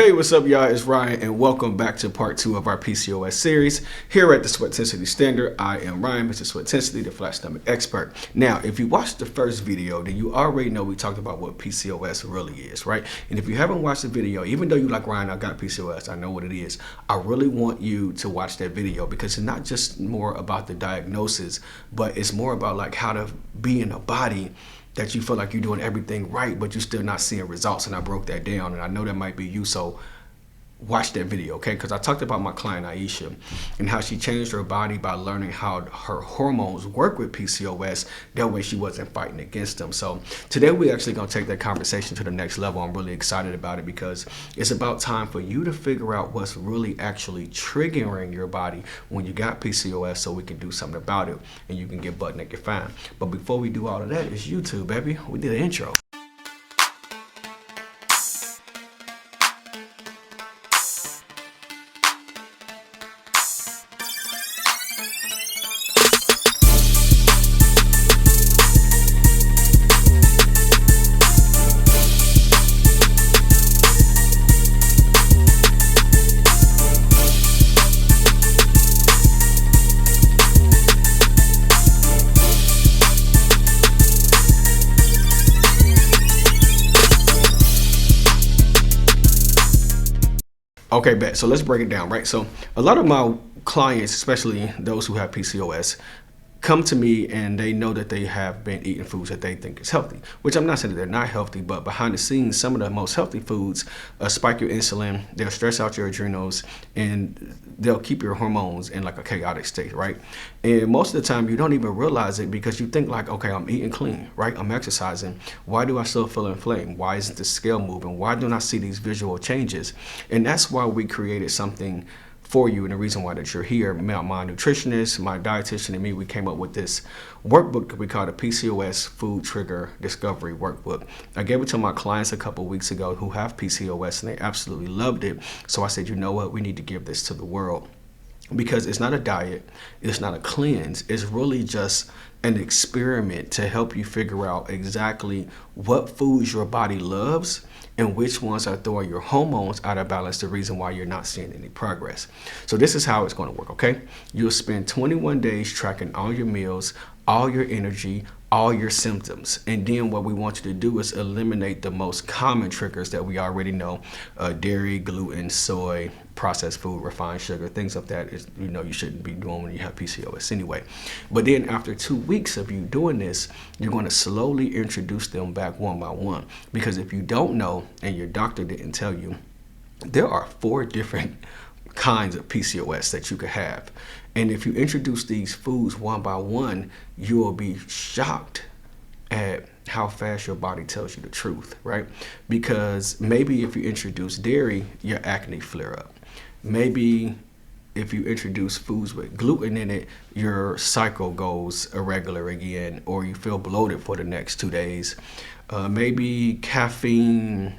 Hey, what's up, y'all? It's Ryan, and welcome back to part 2 of our PCOS series here at the Sweatensity Standard. I am Ryan, Mr. Sweatensity, the flat stomach expert. Now, if you watched the first video, then you already know we talked about what PCOS really is, right? And if you haven't watched the video, even though you're like, Ryan, I got PCOS, I know what it is, I really want you to watch that video because it's not just more about the diagnosis, but it's more about like how to be in a body that you feel like you're doing everything right, but you're still not seeing results. And I broke that down, and I know that might be you, so watch that video, okay? Because I talked about my client Aisha and how she changed her body by learning how her hormones work with PCOS. That way she wasn't fighting against them. So today we're actually going to take that conversation to the next level. I'm really excited about it because it's about time for you to figure out what's really actually triggering your body when you got PCOS, so we can do something about it and you can get butt naked fine. But before we do all of that, it's YouTube, baby. We did an intro. Okay, bet. So let's break it down, right? So a lot of my clients, especially those who have PCOS, come to me and they know that they have been eating foods that they think is healthy, which I'm not saying that they're not healthy, but behind the scenes, some of the most healthy foods spike your insulin, they'll stress out your adrenals, and they'll keep your hormones in like a chaotic state, right? And most of the time you don't even realize it because you think like, okay, I'm eating clean, right? I'm exercising. Why do I still feel inflamed? Why isn't the scale moving? Why don't I see these visual changes? And that's why we created something for you, and the reason why that you're here. My nutritionist, my dietitian, and me, we came up with this workbook that we call the PCOS Food Trigger Discovery Workbook. I gave it to my clients a couple weeks ago who have PCOS, and they absolutely loved it. So I said, you know what, we need to give this to the world. Because it's not a diet, it's not a cleanse, it's really just an experiment to help you figure out exactly what foods your body loves and which ones are throwing your hormones out of balance, the reason why you're not seeing any progress. So this is how it's going to work, okay? You'll spend 21 days tracking all your meals, all your energy, all your symptoms. And then what we want you to do is eliminate the most common triggers that we already know, dairy, gluten, soy, processed food, refined sugar, things of that is, you know, you shouldn't be doing when you have PCOS anyway. But then after 2 weeks of you doing this, you're going to slowly introduce them back one by one. Because if you don't know and your doctor didn't tell you, there are 4 different kinds of PCOS that you could have. And if you introduce these foods one by one, you will be shocked at how fast your body tells you the truth, right? Because maybe if you introduce dairy, your acne flare up. Maybe if you introduce foods with gluten in it, your cycle goes irregular again, or you feel bloated for the next 2 days. Maybe caffeine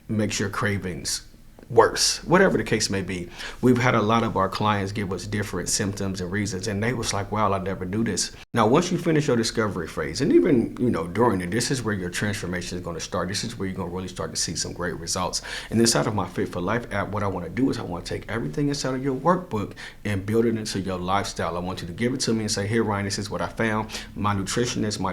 makes your cravings worse, whatever the case may be. We've had a lot of our clients give us different symptoms and reasons, and they was like, wow, I never knew this. Now, once you finish your discovery phase, and even, you know, during it, this is where your transformation is going to start. This is where you're going to really start to see some great results. And inside of my Fit4Life app, what I want to do is I want to take everything inside of your workbook and build it into your lifestyle. I want you to give it to me and say, here, Ryan, this is what I found. My nutritionist, my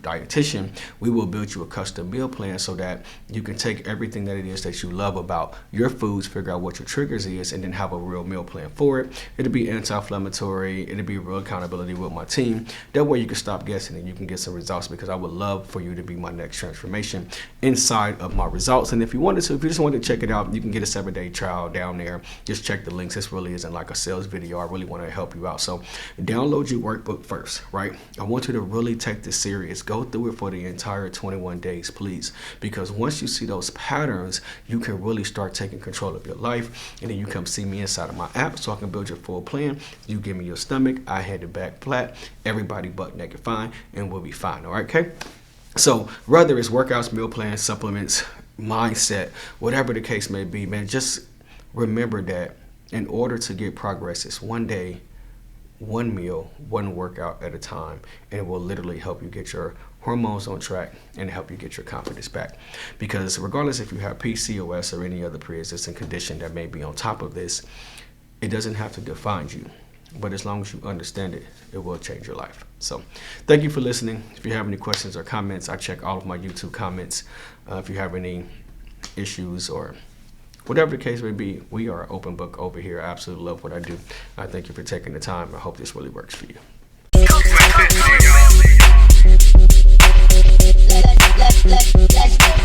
dietitian, we will build you a custom meal plan so that you can take everything that it is that you love about your foods, figure out what your triggers is, and then have a real meal plan for it. It'll be anti-inflammatory. It'll be real accountability with my team. That way you can stop guessing and you can get some results, because I would love for you to be my next transformation inside of my results. And if you wanted to, if you just wanted to check it out, you can get a 7-day trial down there. Just check the links. This really isn't like a sales video. I really want to help you out. So download your workbook first, right? I want you to really take this serious. Go through it for the entire 21 days, please. Because once you see those patterns, you can really start taking control of your life. And then you come see me inside of my app so I can build your full plan. You give me your stomach, I hand it back flat, everybody butt naked fine, and we'll be fine. All right, okay? So whether it's workouts, meal plans, supplements, mindset, whatever the case may be, man, just remember that in order to get progress, it's one day, one meal, one workout at a time, and it will literally help you get your hormones on track, and help you get your confidence back. Because regardless if you have PCOS or any other pre-existing condition that may be on top of this, it doesn't have to define you. But as long as you understand it, it will change your life. So thank you for listening. If you have any questions or comments, I check all of my YouTube comments. If you have any issues or whatever the case may be, we are an open book over here. I absolutely love what I do. I thank you for taking the time. I hope this really works for you.